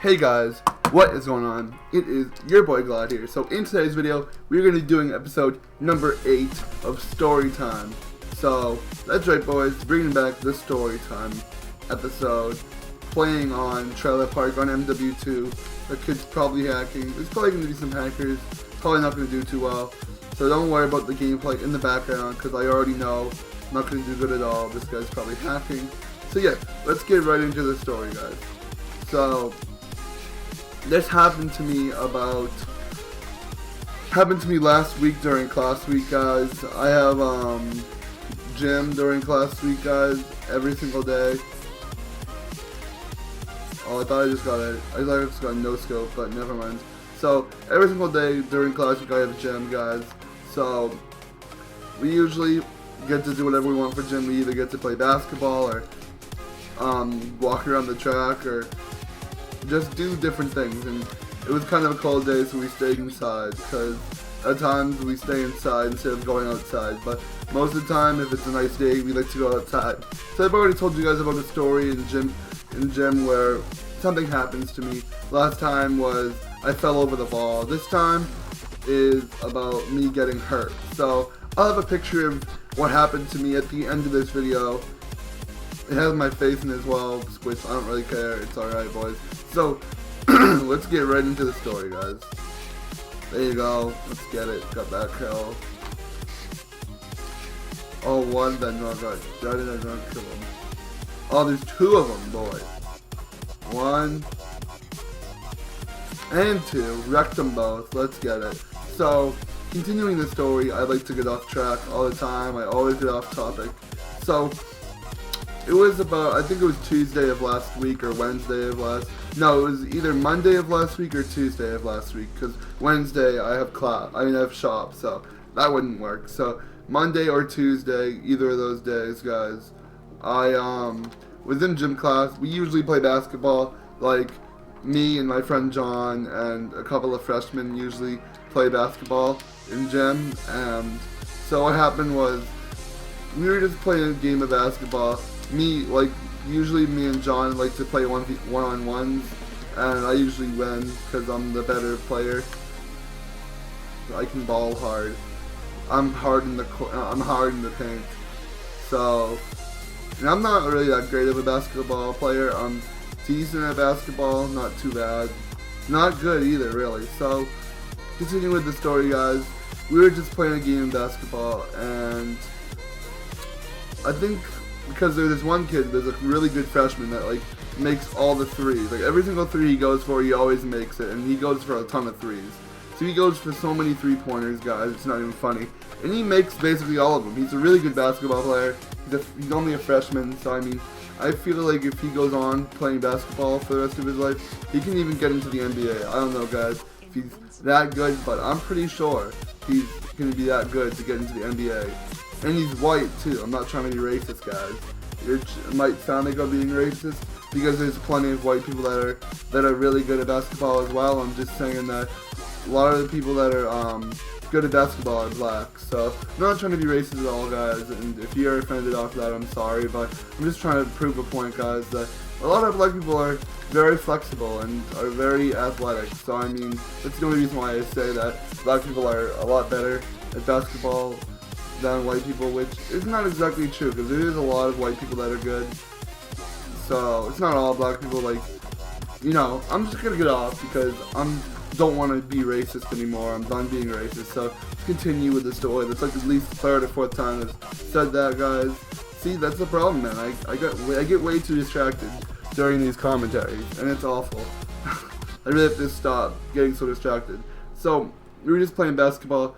Hey guys, what is going on? It is your boy Glad here. So in today's video, we're going to be doing episode number 8 of Story Time. So that's right boys, bringing back the Story Time episode, playing on Trailer Park on MW2. The kid's probably hacking. There's probably going to be some hackers, probably not going to do too well. So don't worry about the gameplay in the background because I already know I'm not going to do good at all. This guy's probably hacking. So yeah, let's get right into the story guys. So this happened to me last week during class week, guys. I have gym during class week, guys, every single day. Oh, I thought I just got it. I thought I just got no scope, but never mind. So every single day during class week, I have gym, guys. So we usually get to do whatever we want for gym. We either get to play basketball or walk around the track or just do different things. And it was kind of a cold day, so we stayed inside because at times we stay inside instead of going outside, but most of the time if it's a nice day we like to go outside. So I've already told you guys about a story in gym where something happens to me. Last time was I fell over the ball. This time is about me getting hurt. So I'll have a picture of what happened to me at the end of this video. It has my face in it as well, which I don't really care. It's alright, boys. So, let's get right into the story, guys. There you go. Let's get it. Got that kill. Oh, one that no, I did not kill him. Oh, there's two of them, boys. One and two. Wrecked them both. Let's get it. So, continuing the story, I like to get off track all the time. I always get off topic. So, it was about, I think it was Tuesday of last week or Wednesday of last, no, it was either Monday of last week or Tuesday of last week, because Wednesday I have I have shop, so that wouldn't work. So Monday or Tuesday, either of those days, guys, I was in gym class. We usually play basketball, like me and my friend John and a couple of freshmen usually play basketball in gym. And so what happened was we were just playing a game of basketball. Usually me and John like to play one-on-ones, and I usually win because I'm the better player. I can ball hard. I'm hard in the paint. So, and I'm not really that great of a basketball player. I'm decent at basketball, not too bad. Not good either, really. So, continuing with the story, guys. We were just playing a game of basketball, and I think because there's this one kid, there's a really good freshman that like makes all the threes. Like every single three he goes for, he always makes it, and he goes for a ton of threes. So he goes for so many 3-pointers, guys, it's not even funny. And he makes basically all of them. He's a really good basketball player. He's only a freshman, so I mean, I feel like if he goes on playing basketball for the rest of his life, he can even get into the NBA. I don't know, guys, if he's that good, but I'm pretty sure he's going to be that good to get into the NBA. And he's white too. I'm not trying to be racist, guys. It might sound like I'm being racist because there's plenty of white people that are really good at basketball as well. I'm just saying that a lot of the people that are good at basketball are black. So I'm not trying to be racist at all, guys. And if you're offended off that, I'm sorry. But I'm just trying to prove a point, guys, that a lot of black people are very flexible and are very athletic. So I mean, that's the only reason why I say that black people are a lot better at basketball than white people, which is not exactly true because there is a lot of white people that are good. So it's not all black people. Like, you know, I'm just gonna get off because don't want to be racist anymore. I'm done being racist. So let's continue with the story. That's like at least the third or fourth time I've said that, guys. See, that's the problem, man. I get way too distracted during these commentaries, and it's awful. I really have to stop getting so distracted. So we were just playing basketball.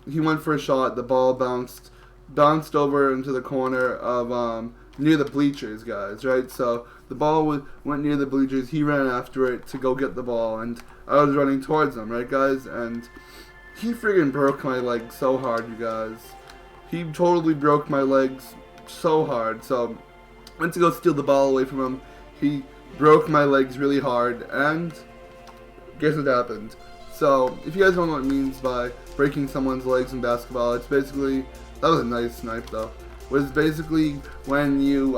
He went for a shot. The ball bounced over into the corner of near the bleachers, guys. Right. So the ball went near the bleachers. He ran after it to go get the ball, and I was running towards him. Right, guys. And he friggin' broke my leg so hard, you guys. He totally broke my legs so hard. So I went to go steal the ball away from him. He broke my legs really hard, and guess what happened? So, if you guys don't know what it means by breaking someone's legs in basketball, it's basically, that was a nice snipe though, was basically when you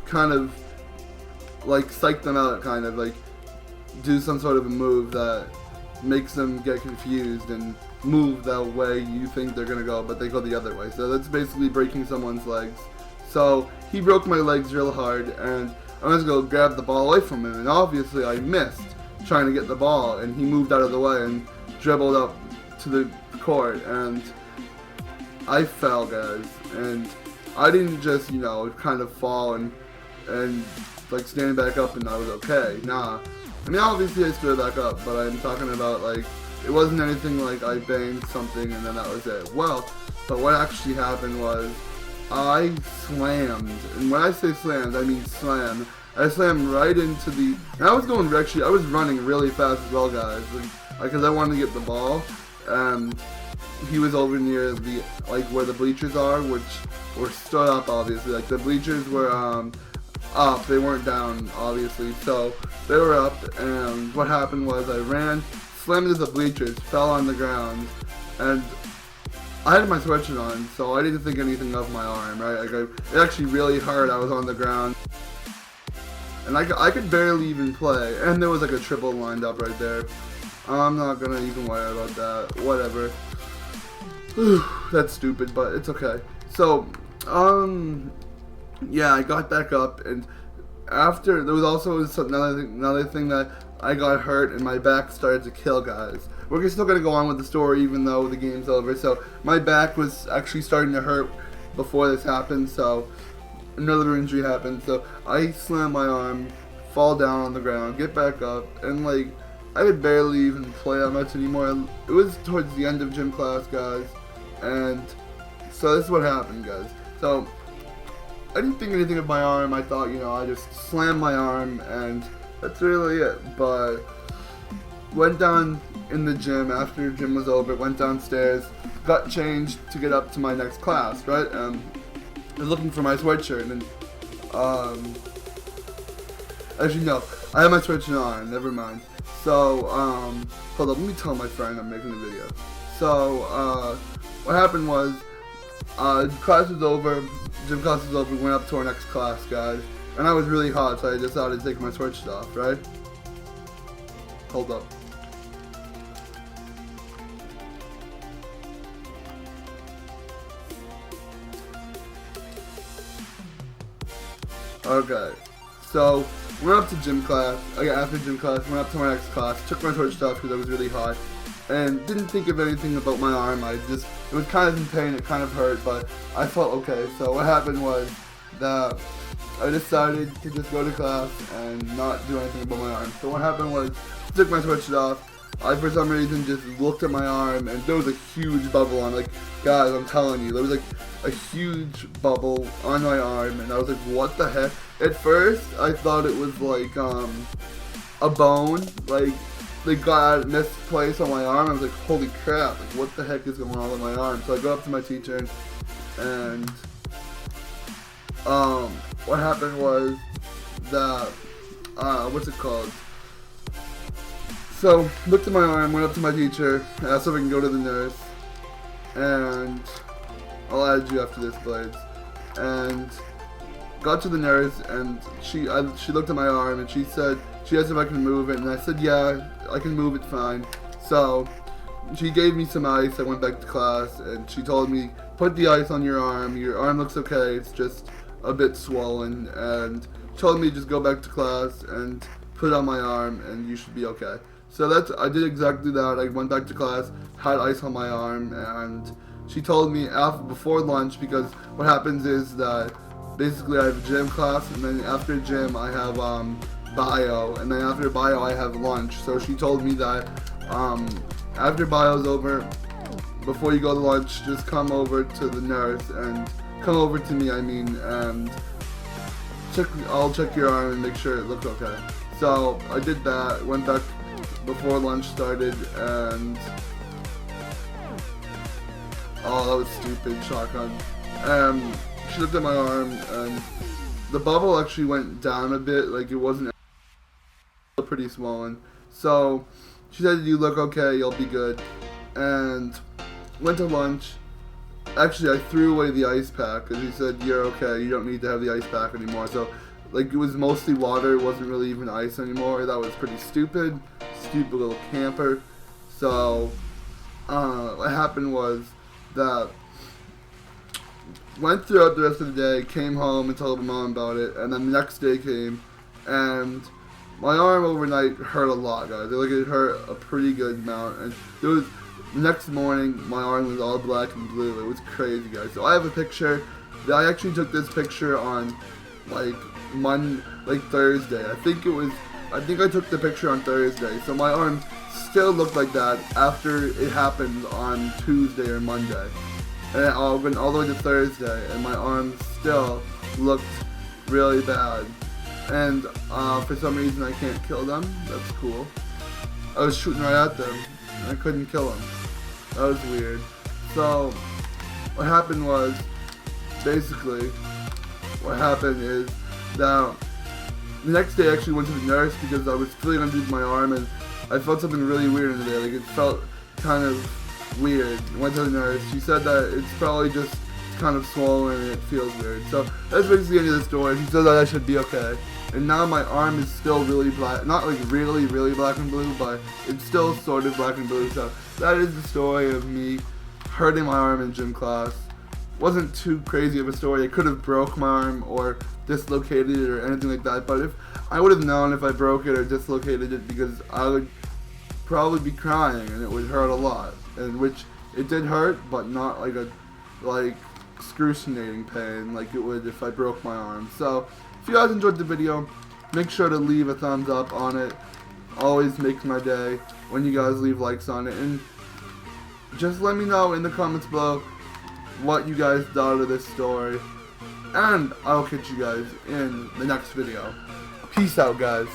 kind of like psych them out, kind of like do some sort of a move that makes them get confused and move that way you think they're gonna go, but they go the other way. So that's basically breaking someone's legs. So he broke my legs real hard, and I went to go grab the ball away from him, and obviously I missed trying to get the ball, and he moved out of the way and dribbled up to the court, and I fell, guys. And I didn't just, kind of fall and like stand back up and I was okay. Nah. I mean, obviously I stood back up, but I'm talking about, like, it wasn't anything like I banged something and then that was it. Well, but what actually happened was I slammed, and when I say slammed, I mean slam. I slammed right into the, and I was running really fast as well, guys, because I wanted to get the ball, and he was over near the, like, where the bleachers are, which were stood up, obviously. Like, the bleachers were, up, they weren't down, obviously, so they were up, and what happened was I ran, slammed into the bleachers, fell on the ground, and I had my sweatshirt on, so I didn't think anything of my arm, right? Like, it actually really hurt. I was on the ground, and I could barely even play, and there was like a triple lined up right there. I'm not gonna even worry about that, whatever. That's stupid, but it's okay. So, yeah, I got back up, and after, there was also another thing that I got hurt, and my back started to kill, guys. We're still going to go on with the story, even though the game's over. So, my back was actually starting to hurt before this happened, so another injury happened. So, I slam my arm, fall down on the ground, get back up, and, like, I could barely even play that much anymore. It was towards the end of gym class, guys, and so this is what happened, guys. So, I didn't think anything of my arm. I thought, I just slammed my arm, and that's really it. But went down in the gym after gym was over, went downstairs, got changed to get up to my next class, right? I was looking for my sweatshirt, and actually no, I had my sweatshirt on, never mind. So, hold up, let me tell my friend I'm making a video. So, what happened was, class was over, gym class was over, we went up to our next class, guys. And I was really hot, so I decided to take my sweatshirt off, right? Hold up. Okay, so went up to gym class. After gym class, went up to my next class, took my sweatshirt off because I was really hot, and didn't think of anything about my arm. It was kind of in pain, it kind of hurt, but I felt okay. So what happened was that I decided to just go to class and not do anything about my arm. So what happened was, I took my sweatshirt off, I for some reason just looked at my arm, and there was a huge bubble on, like, guys, I'm telling you, there was like a huge bubble on my arm, and I was like, what the heck? At first, I thought it was like, a bone, like, they got misplaced on my arm. I was like, holy crap, like, what the heck is going on with my arm? So I go up to my teacher, and what happened was that, what's it called? So, looked at my arm, went up to my teacher, asked if I can go to the nurse, and I'll add you after this, Blades, and got to the nurse, and she looked at my arm, and she said, she asked if I can move it, and I said, yeah, I can move it fine. So, she gave me some ice, I went back to class, and she told me, put the ice on your arm looks okay, it's just a bit swollen, and told me to just go back to class and put it on my arm, and you should be okay. So I did exactly that. I went back to class, had ice on my arm, and she told me before lunch, because what happens is that basically I have gym class, and then after gym I have bio, and then after bio I have lunch. So she told me that after bio's over, before you go to lunch, just come over to the nurse, and come over to me, and I'll check your arm and make sure it looks okay. So I did that, went back before lunch started, and oh, that was stupid, shotgun. She looked at my arm, and the bubble actually went down a bit, like it wasn't pretty swollen. So she said, you look okay, you'll be good. And went to lunch. Actually, I threw away the ice pack, because she said, you're okay, you don't need to have the ice pack anymore. So like it was mostly water, it wasn't really even ice anymore. That was pretty stupid. Stupid little camper. So what happened was that went throughout the rest of the day, came home and told my mom about it, and then the next day came, and my arm overnight hurt a lot, guys. Like, it hurt a pretty good amount, and there was, the next morning, my arm was all black and blue. It was crazy, guys. So I have a picture. I actually took this picture on, like, Thursday. I think I took the picture on Thursday. So my arm still looked like that after it happened on Tuesday or Monday. And I went all the way to Thursday, and my arm still looked really bad. And for some reason I can't kill them. That's cool. I was shooting right at them, and I couldn't kill them. That was weird. So what happened was, basically, what happened is that the next day I actually went to the nurse because I was feeling underneath my arm, and I felt something really weird in there. Like, it felt kind of weird. Went to the nurse. She said that it's probably just kind of swollen and it feels weird. So that's basically the end of the story. She said that I should be okay. And now my arm is still really black. Not like really, really black and blue, but it's still sort of black and blue. So that is the story of me hurting my arm in gym class. Wasn't too crazy of a story. I could have broke my arm or dislocated it or anything like that. But if I would have known if I broke it or dislocated it, because I would probably be crying and it would hurt a lot. And which it did hurt, but not like excruciating pain like it would if I broke my arm. So if you guys enjoyed the video, make sure to leave a thumbs up on it. Always makes my day when you guys leave likes on it. And just let me know in the comments below what you guys thought of this story. And I'll catch you guys in the next video. Peace out, guys.